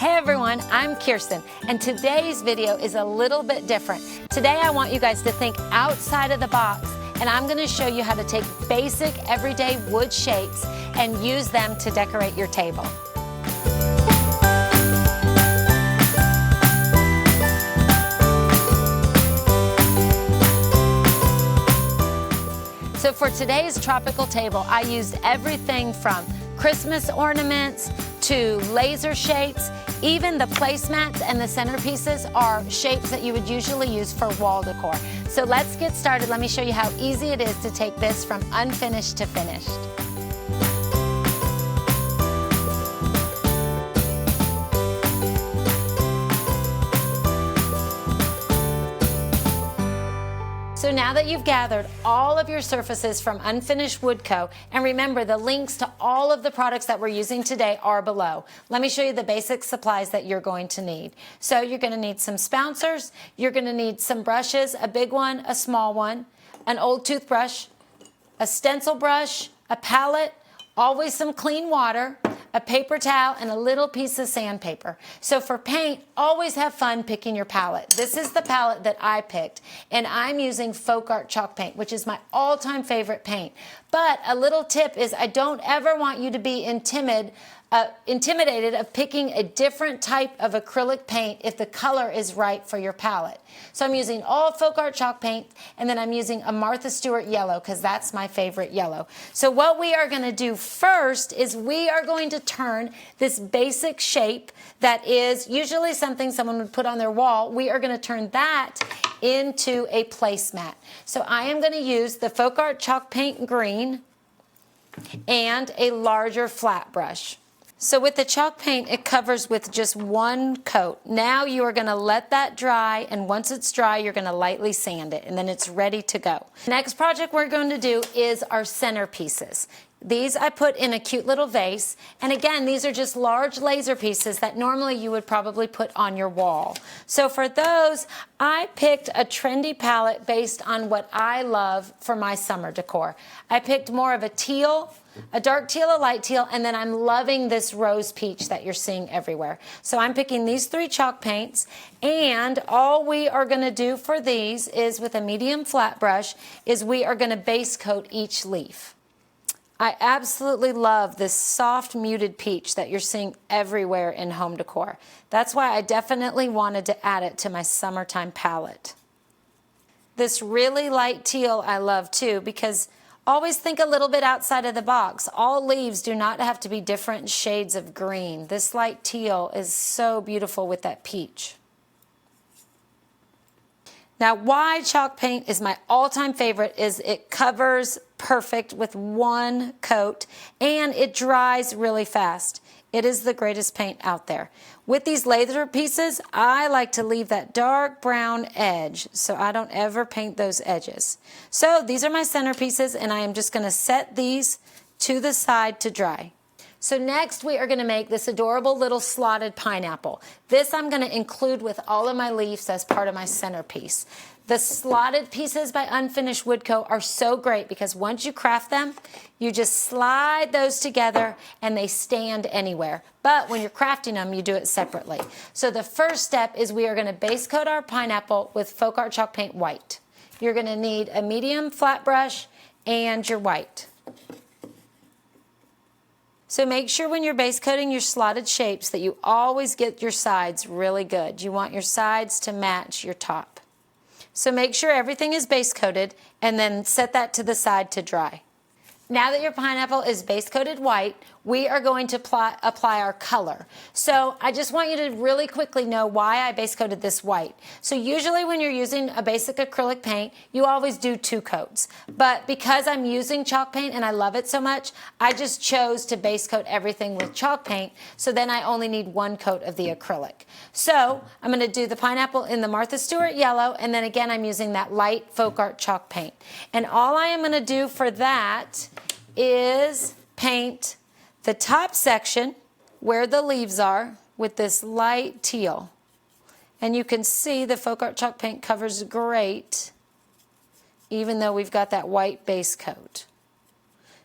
Hey everyone, I'm Kirsten, and today's video is a little bit different. Today I want you guys to think outside of the box, and I'm going to show you how to take basic everyday wood shapes and use them to decorate your table. So for today's tropical table, I used everything from Christmas ornaments to laser shapes. Even the placemats and the centerpieces are shapes that you would usually use for wall decor. So let's get started. Let me show you how easy it is to take this from unfinished to finished. So now that you've gathered all of your surfaces from Unfinished Wood Co., and remember the links to all of the products that we're using today are below. Let me show you the basic supplies that you're going to need. So you're going to need some spouncers, you're going to need some brushes, a big one, a small one, an old toothbrush, a stencil brush, a palette, always some clean water, a paper towel, and a little piece of sandpaper. So for paint, always have fun picking your palette. This is the palette that I picked, and I'm using FolkArt chalk paint, which is my all-time favorite paint. But a little tip is I don't ever want you to be intimidated of picking a different type of acrylic paint if the color is right for your palette. So I'm using all FolkArt chalk paint, and then I'm using a Martha Stewart yellow because that's my favorite yellow. So what we are going to do first is we are going to turn this basic shape that is usually something someone would put on their wall, we are going to turn that into a placemat. So I am going to use the FolkArt chalk paint green and a larger flat brush. So with the chalk paint, it covers with just one coat. Now you are going to let that dry, and once it's dry, you're going to lightly sand it, and then it's ready to go. Next project we're going to do is our centerpieces. These I put in a cute little vase, and again, these are just large laser pieces that normally you would probably put on your wall. So for those, I picked a trendy palette based on what I love for my summer decor. I picked more of a teal, a dark teal, a light teal, and then I'm loving this rose peach that you're seeing everywhere. So I'm picking these three chalk paints, and all we are going to do for these is with a medium flat brush is we are going to base coat each leaf. I absolutely love this soft muted peach that you're seeing everywhere in home decor. That's why I definitely wanted to add it to my summertime palette. This really light teal I love too, because always think a little bit outside of the box. All leaves do not have to be different shades of green. This light teal is so beautiful with that peach. Now, why chalk paint is my all-time favorite is it covers perfect with one coat, and it dries really fast. It is the greatest paint out there. With these laser pieces, I like to leave that dark brown edge, so I don't ever paint those edges. So these are my centerpieces, and I am just going to set these to the side to dry. So next we are going to make this adorable little slotted pineapple. This I'm going to include with all of my leaves as part of my centerpiece. The slotted pieces by Unfinished Wood Co. are so great because once you craft them, you just slide those together and they stand anywhere. But when you're crafting them, you do it separately. So the first step is we are going to base coat our pineapple with FolkArt chalk paint white. You're going to need a medium flat brush and your white. So make sure when you're base coating your slotted shapes that you always get your sides really good. You want your sides to match your top. So make sure everything is base coated and then set that to the side to dry. Now that your pineapple is base coated white, we are going to apply our color. So I just want you to really quickly know why I base coated this white. So usually when you're using a basic acrylic paint, you always do two coats. But because I'm using chalk paint and I love it so much, I just chose to base coat everything with chalk paint. So then I only need one coat of the acrylic. So I'm going to do the pineapple in the Martha Stewart yellow, and then again I'm using that light FolkArt chalk paint. And all I am going to do for that is paint the top section where the leaves are with this light teal. And you can see the FolkArt chalk paint covers great even though we've got that white base coat.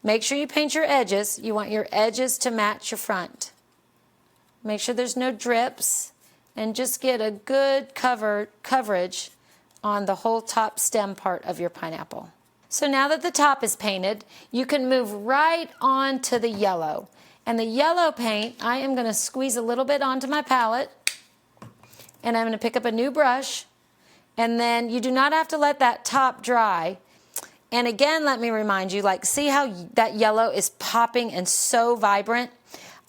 Make sure you paint your edges. You want your edges to match your front. Make sure there's no drips, and just get a good coverage on the whole top stem part of your pineapple. So now that the top is painted, you can move right on to the yellow. And the yellow paint, I am going to squeeze a little bit onto my palette, and I'm going to pick up a new brush, and then you do not have to let that top dry. And again, let me remind you, like, see how that yellow is popping and so vibrant?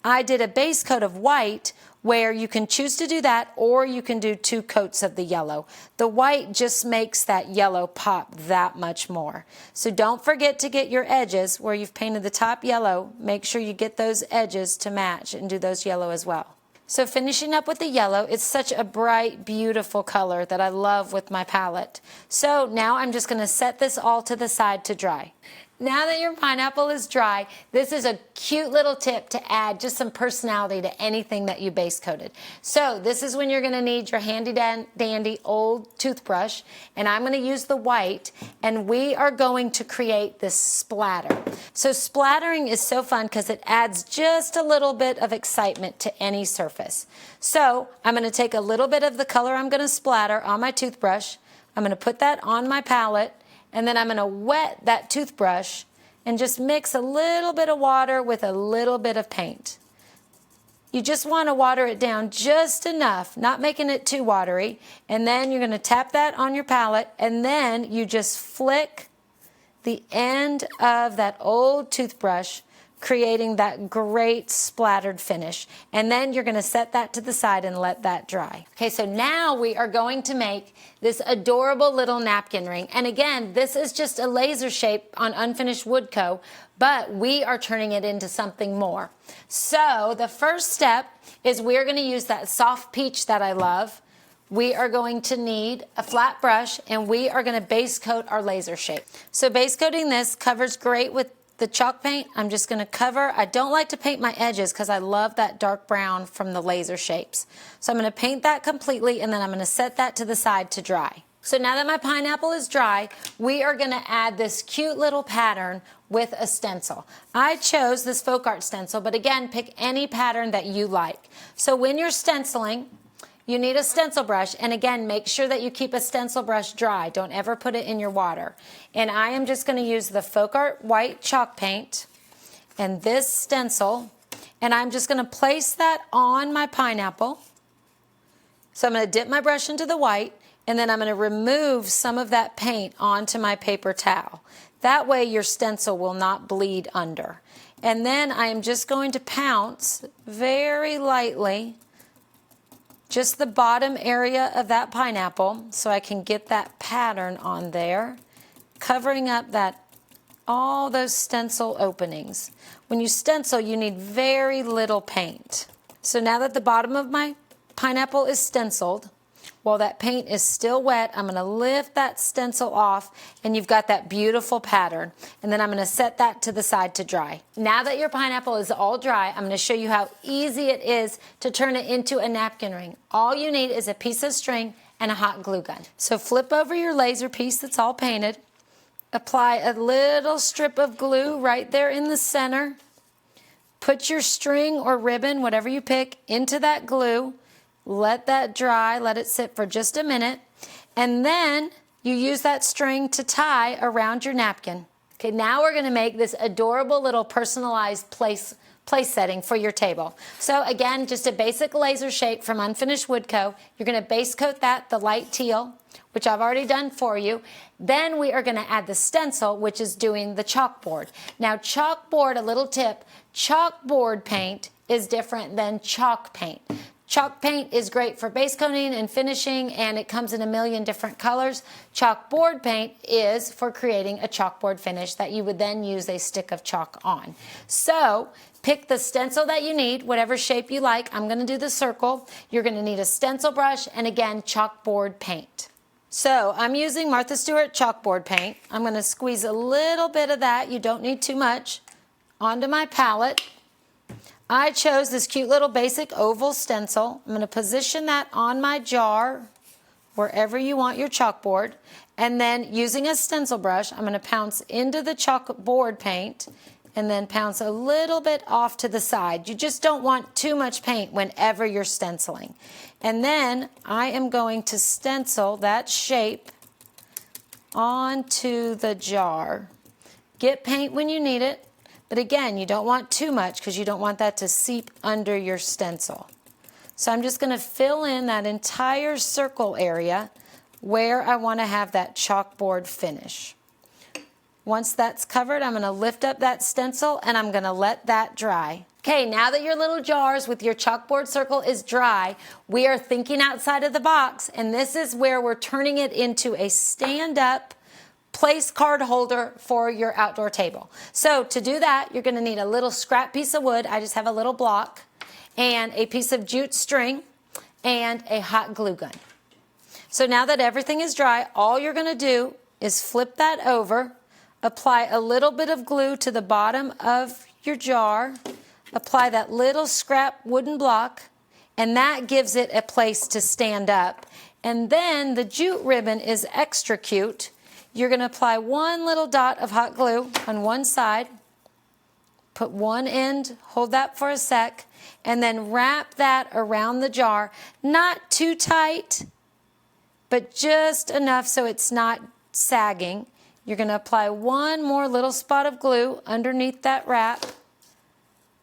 I did a base coat of white, where you can choose to do that, or you can do 2 coats of the yellow. The white just makes that yellow pop that much more. So don't forget to get your edges where you've painted the top yellow. Make sure you get those edges to match and do those yellow as well. So finishing up with the yellow, it's such a bright, beautiful color that I love with my palette. So now I'm just going to set this all to the side to dry. Now that your pineapple is dry, this is a cute little tip to add just some personality to anything that you base coated. So this is when you're going to need your handy dandy old toothbrush, and I'm going to use the white, and we are going to create this splatter. So splattering is so fun because it adds just a little bit of excitement to any surface. So I'm going to take a little bit of the color I'm going to splatter on my toothbrush. I'm going to put that on my palette. And then I'm going to wet that toothbrush and just mix a little bit of water with a little bit of paint. You just want to water it down just enough, not making it too watery. And then you're going to tap that on your palette, and then you just flick the end of that old toothbrush, creating that great splattered finish. And then you're going to set that to the side and let that dry. Okay, so now we are going to make this adorable little napkin ring. And again, this is just a laser shape on unfinished wood co, but we are turning it into something more. So the first step is we're going to use that soft peach that I love. We are going to need a flat brush, and we are going to base coat our laser shape. So base coating this covers great with the chalk paint. I'm just going to cover. I don't like to paint my edges because I love that dark brown from the laser shapes. So I'm going to paint that completely, and then I'm going to set that to the side to dry. So now that my pineapple is dry, we are going to add this cute little pattern with a stencil. I chose this FolkArt stencil, but again, pick any pattern that you like. So when you're stenciling, you need a stencil brush, and again, make sure that you keep a stencil brush dry. Don't ever put it in your water. And I am just going to use the FolkArt white chalk paint and this stencil, and I'm just going to place that on my pineapple. So I'm going to dip my brush into the white, and then I'm going to remove some of that paint onto my paper towel. That way your stencil will not bleed under. And then I am just going to pounce very lightly just the bottom area of that pineapple so I can get that pattern on there, covering up all those stencil openings. When you stencil, you need very little paint. So now that the bottom of my pineapple is stenciled, while that paint is still wet, I'm going to lift that stencil off, and you've got that beautiful pattern. And then I'm going to set that to the side to dry. Now that your pineapple is all dry, I'm going to show you how easy it is to turn it into a napkin ring. All you need is a piece of string and a hot glue gun. So flip over your laser piece that's all painted. Apply a little strip of glue right there in the center. Put your string or ribbon, whatever you pick, into that glue. Let that dry, let it sit for just a minute, and then you use that string to tie around your napkin. Okay, now we're going to make this adorable little personalized place setting for your table. So again, just a basic laser shape from Unfinished Wood Co. You're going to base coat that, the light teal, which I've already done for you. Then we are going to add the stencil, which is doing the chalkboard. Now chalkboard, a little tip, chalkboard paint is different than chalk paint. Chalk paint is great for base coating and finishing, and it comes in a million different colors. Chalkboard paint is for creating a chalkboard finish that you would then use a stick of chalk on. So pick the stencil that you need, whatever shape you like. I'm going to do the circle. You're going to need a stencil brush and, again, chalkboard paint. So I'm using Martha Stewart chalkboard paint. I'm going to squeeze a little bit of that, you don't need too much, onto my palette. I chose this cute little basic oval stencil. I'm going to position that on my jar, wherever you want your chalkboard. And then using a stencil brush, I'm going to pounce into the chalkboard paint and then pounce a little bit off to the side. You just don't want too much paint whenever you're stenciling. And then I am going to stencil that shape onto the jar. Get paint when you need it, but again, you don't want too much because you don't want that to seep under your stencil. So I'm just going to fill in that entire circle area where I want to have that chalkboard finish. Once that's covered, I'm going to lift up that stencil and I'm going to let that dry. Okay, now that your little jars with your chalkboard circle is dry, we are thinking outside of the box, and this is where we're turning it into a stand-up place card holder for your outdoor table. So to do that, you're going to need a little scrap piece of wood. I just have a little block, and a piece of jute string, and a hot glue gun. So now that everything is dry, all you're going to do is flip that over, apply a little bit of glue to the bottom of your jar, apply that little scrap wooden block, and that gives it a place to stand up. And then the jute ribbon is extra cute. You're going to apply one little dot of hot glue on one side, put one end, hold that for a sec, and then wrap that around the jar. Not too tight, but just enough so it's not sagging. You're going to apply one more little spot of glue underneath that wrap.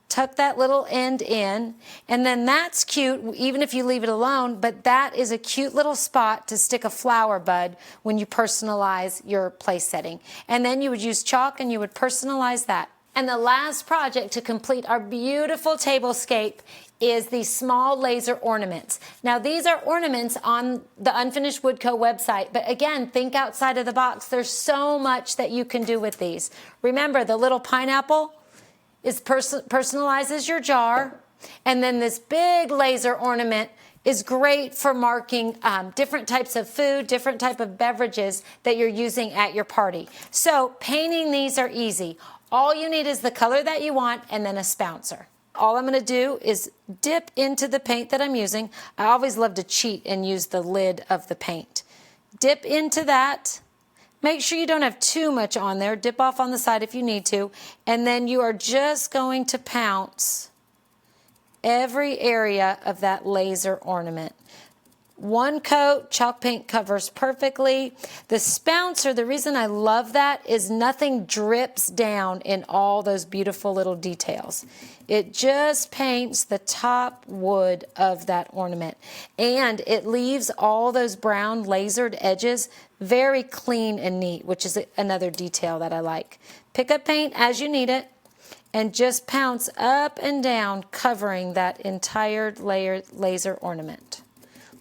Tuck that little end in, and then that's cute even if you leave it alone, but that is a cute little spot to stick a flower bud when you personalize your place setting. And then you would use chalk and you would personalize that. And the last project to complete our beautiful tablescape is these small laser ornaments. Now these are ornaments on the Unfinished Wood Co. website, but again, think outside of the box. There's so much that you can do with these. Remember, the little pineapple personalizes your jar, and then this big laser ornament is great for marking different types of food, different type of beverages that you're using at your party. So painting these are easy. All you need is the color that you want and then a spouncer. All I'm going to do is dip into the paint that I'm using. I always love to cheat and use the lid of the paint. Dip into that. Make sure you don't have too much on there. Dip off on the side if you need to. And then you are just going to pounce every area of that laser ornament. One coat, chalk paint covers perfectly. The spouncer, the reason I love that is nothing drips down in all those beautiful little details. It just paints the top wood of that ornament. And it leaves all those brown lasered edges very clean and neat, which is another detail that I like. Pick up paint as you need it and just pounce up and down, covering that entire laser ornament.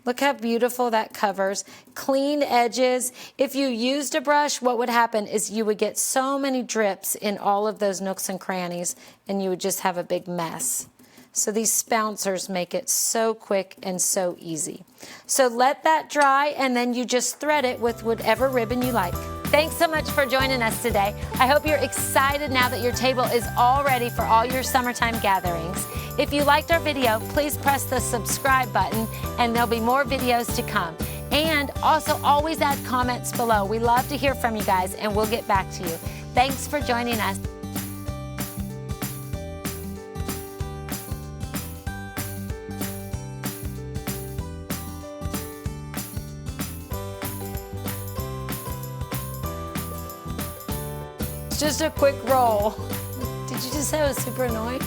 Look how beautiful that covers. Clean edges. If you used a brush, what would happen is you would get so many drips in all of those nooks and crannies, and you would just have a big mess. So these spouncers make it so quick and so easy. So let that dry, and then you just thread it with whatever ribbon you like. Thanks so much for joining us today. I hope you're excited now that your table is all ready for all your summertime gatherings. If you liked our video, please press the subscribe button, and there'll be more videos to come. And also always add comments below. We love to hear from you guys, and we'll get back to you. Thanks for joining us. Just a quick roll. Did you just say I was super annoying?